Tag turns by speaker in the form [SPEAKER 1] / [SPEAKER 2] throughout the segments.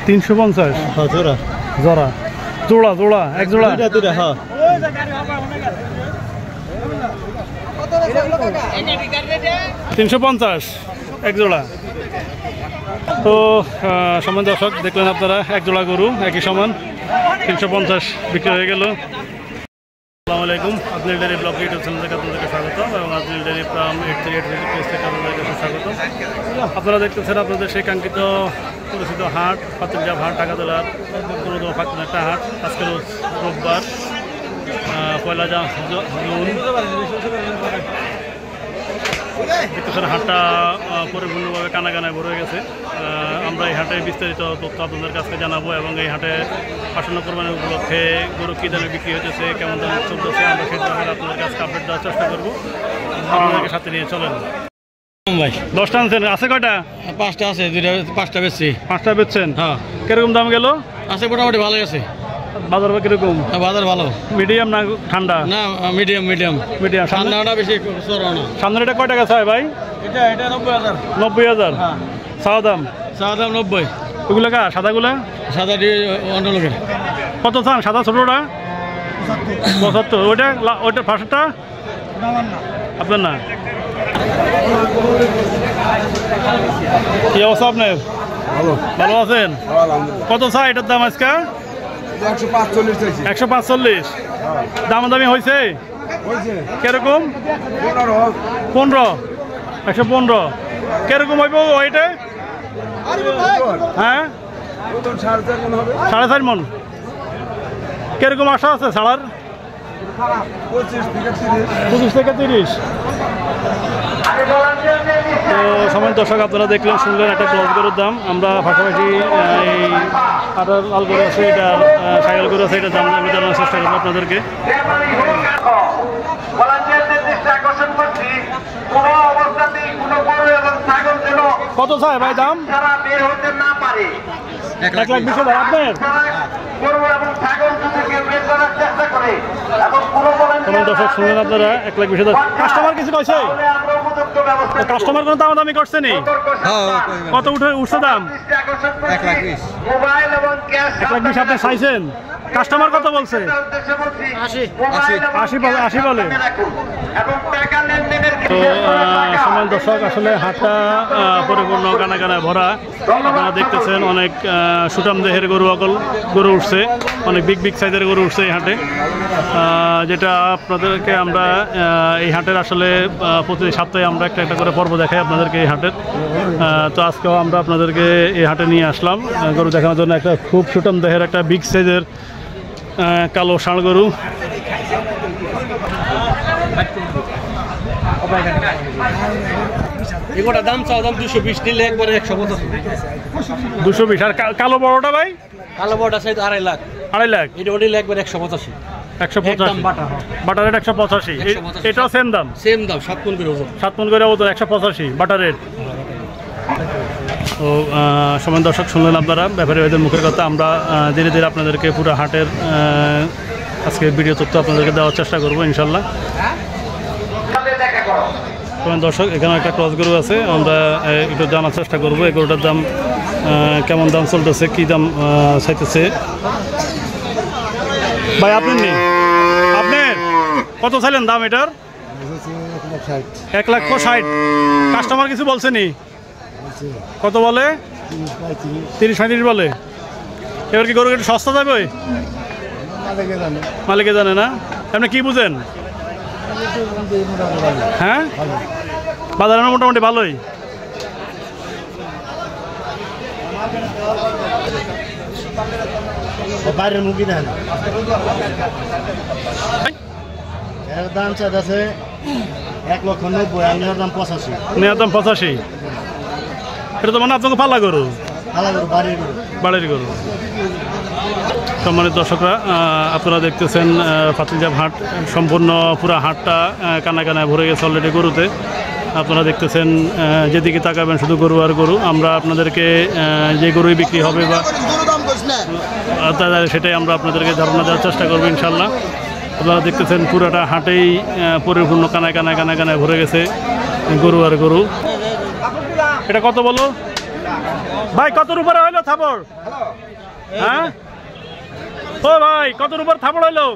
[SPEAKER 1] 350
[SPEAKER 2] জোড়া
[SPEAKER 1] জোড়া জোড়া জোড়া এক জোড়া
[SPEAKER 2] দুইটা হ্যাঁ
[SPEAKER 1] 350 এক জোড়া। তো সমান দর্শক দেখলেন আপনারা এক জোড়া গরু একই সমান 350 বিক্রি হয়ে গেল। আসসালামু আলাইকুম, আজমিল ডেয়ারি ব্লগ ইউটিউব চ্যানেল থেকে আপনাদেরকে স্বাগত এবং আজমিল ডেয়ারি ফার্ম 8383 পেজ থেকে আপনাদেরকে স্বাগত। আপনারা দেখতেছেন আপনাদের সেই কাঙ্ক্ষিত পরিচিত হাট পাতিলজাব হাট ঢাকা জেলার অন্যতম প্রাচীন একটা হাট। আজকে রোববার 1 জুন। দেখতেছেন হাটটা পরিপূর্ণভাবে কানায় ভরে গেছে। আমরা এই হাটে বিস্তারিত তথ্য আপনাদের কাছে জানাবো এবং এই হাটে আসন্ন কোরবানির উপলক্ষে গরু কী দামে বিক্রি হতেছে, কেমন দামে চলতেছে, আমরা সেই দামে আপনাদের কাছে আপডেট দেওয়ার চেষ্টা করবো। আপনাদেরকে সাথে নিয়ে চলেন ভাই। 10টা আনছেন, আছে কয়টা?
[SPEAKER 2] 5টা আছে, 5টা বেচছি।
[SPEAKER 1] 5টা বেচছেন?
[SPEAKER 2] হ্যাঁ।
[SPEAKER 1] কিরকম দাম গেল?
[SPEAKER 2] আছে মোটামুটি ভালোই আছে।
[SPEAKER 1] বাজার বা কিরকম?
[SPEAKER 2] বাজার ভালো।
[SPEAKER 1] মিডিয়াম না ঠান্ডা?
[SPEAKER 2] না মিডিয়াম মিডিয়াম
[SPEAKER 1] মিডিয়াম।
[SPEAKER 2] ঠান্ডাটা বেশি সরো না।
[SPEAKER 1] সামনের এটা কয় টাকা চাই ভাই?
[SPEAKER 2] এটা 90,000।
[SPEAKER 1] 90,000?
[SPEAKER 2] হ্যাঁ।
[SPEAKER 1] চাওয়া দাম?
[SPEAKER 2] চাওয়া দাম 90।
[SPEAKER 1] ওগুলো কা সাদাগুলা?
[SPEAKER 2] সাদা দিয়ে অন্য লোকের।
[SPEAKER 1] কত চান সাদা ছোটোটা? 75। ওইটা ফার্স্টটা আপনার না? কি অবস্থা আপনার? ভালো আছেন? কত চাই এটার দাম আজকে? 145। দামাদামি হয়েছে কিরকম? 15। 115 কিরকম হইব ওইটা? হ্যাঁ 4.5 মন। কিরকম আশা আছে ছাড়ার? 25 থেকে 30। তো সমান দর্শক আপনারা দেখলেন শুনলেন একটা ক্রস গরুর দাম। আমরা পাশাপাশি এই আটার লাল গরু আছে, এটা সাইকেল গরু আছে, এটা দাম আমি জানানোর চেষ্টা করবো আপনাদেরকে। কত চাই ভাই দাম? 1,20,000 আপনার? দর্শক শুনলেন আপনারা 1,20,000। কাস্টমার কিছু কইছে? কাস্টমার কোনো দামাদামি করছে নি? কত উঠছে দাম?
[SPEAKER 2] 1,20,000।
[SPEAKER 1] 1,20,000 আপনি চাইছেন? কাস্টমার কত বলছে? 80 বলে। তো সমান দর্শক আসলে হাটটা পরিপূর্ণ কানায় ভরা। আপনারা দেখতেছেন অনেক সুটাম দেহের গরু উঠছে, অনেক বিগ সাইজের গরু উঠছে এই হাটে, যেটা আপনাদেরকে আমরা এই হাটের আসলে প্রতি সপ্তাহে আমরা একটা করে পর্ব দেখাই আপনাদেরকে এই হাটের। তো আজকেও আমরা আপনাদেরকে এই হাটে নিয়ে আসলাম গরু দেখানোর জন্য। একটা খুব সুটাম দেহের একটা বিগ সাইজের কালো ষাঁড় গরু।
[SPEAKER 2] এগুলোর দাম চাও দাম 220, নিলে একবারে 125।
[SPEAKER 1] 220। আর কালো বড়টা ভাই?
[SPEAKER 2] কালো বড়টা চাই 2.5 লাখ।
[SPEAKER 1] 2.5 লাখ?
[SPEAKER 2] এটা নিলে একবারে 185।
[SPEAKER 1] 185 বাটার রেট 185। এটাও সেম দাম?
[SPEAKER 2] সেম দাম, 7 মণ করে ওজন।
[SPEAKER 1] 7 মণ করে ওজন, 185 বাটার রেট। তো সমান দর্শক শুনলেন আপনারা ব্যাপারী ভাইদের মুখের কথা। আমরা ধীরে ধীরে আপনাদেরকে পুরো হাটের আজকে ভিডিও তথ্য আপনাদেরকে দেওয়ার চেষ্টা করবো ইনশাল্লাহ। সমান দর্শক এখানে একটা ক্রস গরু আছে, আমরা একটু জানার চেষ্টা করবো এই গরুটার দাম কেমন দাম চলতেছে, কী দাম চাইতেছে। ভাই আপনি নেই, আপনার কত চাইলেন দাম এটার? 1,60,000। কাস্টমার কিছু বলছেনি? কত বলে? 30-35 বলে। এবার কি গরু একটু সস্তা যাবে? মালিকে জানে না। আপনি কি বুঝেন? হ্যাঁ বাজারে মোটামুটি ভালোই।
[SPEAKER 2] বাইরের মুখি দেন এর দাম চাইছে 1,90,000, আর নেওয়ার দাম 85।
[SPEAKER 1] নেওয়ার দাম 85। এটা তো মানে আপনাকে পালা গরু? বাড়ির গরু। সম্মানিত দর্শকরা আপনারা দেখতেছেন পাতিলজাব হাট সম্পূর্ণ পুরো হাটটা কানায় ভরে গেছে অলরেডি গরুতে। আপনারা দেখতেছেন যেদিকে তাকাবেন শুধু গরু আর গরু। আমরা আপনাদেরকে যে গরুই বিক্রি হবে বা সেটাই আমরা আপনাদেরকে ধারণা দেওয়ার চেষ্টা করবো ইনশাল্লাহ। আপনারা দেখতেছেন পুরোটা হাটেই পরিপূর্ণ কানায় ভরে গেছে গরু আর গরু। এটা কত বলো? ভাই কতর উপরে হইলো থাপড়? হ্যাঁ ও ভাই কতর উপর থাপড় হইলো?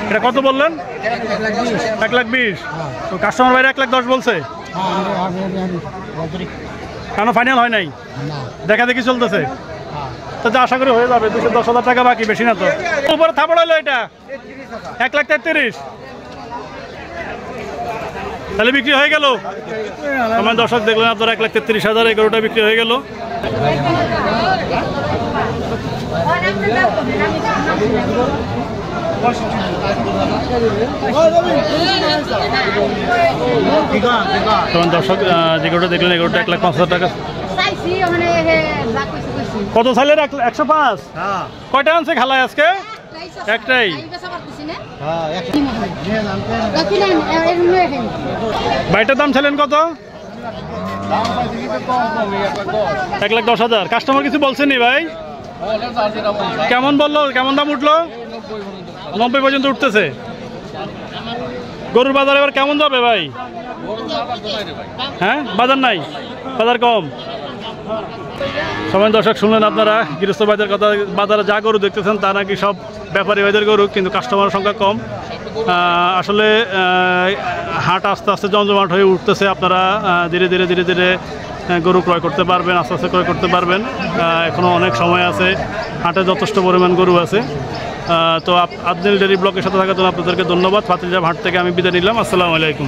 [SPEAKER 1] এটা কত বললেন? 1,20,000। কাস্টমার ভাইরা 1,10,000 বলছে, কেন ফাইনাল হয় নাই? দেখা দেখি চলতেছে, তো যা আশা করি হয়ে যাবে। 210,000 টাকা বাকি, বেশি না তো। উপরে থাপড় হইলো এটা 1,33,000, তাহলে বিক্রি হয়ে গেল। আমার দর্শক দেখলেন আপনারা 1,33,000 এই গরুটা বিক্রি হয়ে গেল। তখন দর্শক যে গরুটা দেখলেন এই গরুটা 1,05,000 টাকা। কত সালের? 105। কয়টা আনছে খালায় আজকে? একটাই। ভাইটার দাম ছিলেন কত? 1,10,000। কাস্টমার কিছু বলছেনি ভাই? কেমন বললো? কেমন দাম উঠলো? 90 পর্যন্ত উঠতেছে। গরুর বাজার এবার কেমন যাবে ভাই? হ্যাঁ, বাজার নাই, বাজার কম। সময় দর্শক শুনলেন আপনারা গৃহস্থ বাজার কথা। বাজারে যা গরু দেখতেছেন তা নাকি সব ব্যাপারী ভাইদের গরু, কিন্তু কাস্টমারের সংখ্যা কম। আসলে হাট আস্তে আস্তে জমজমাট হয়ে উঠতেছে। আপনারা ধীরে ধীরে ধীরে ধীরে গরু ক্রয় করতে পারবেন, আস্তে আস্তে ক্রয় করতে পারবেন। এখনও অনেক সময় আছে, হাটে যথেষ্ট পরিমাণ গরু আছে। তো আদনিল ডেইরি ব্লকের সাথে থাকার জন্য আপনাদেরকে ধন্যবাদ। ফাতিলজাম হাট থেকে আমি বিদায় নিলাম। আসসালামু আলাইকুম।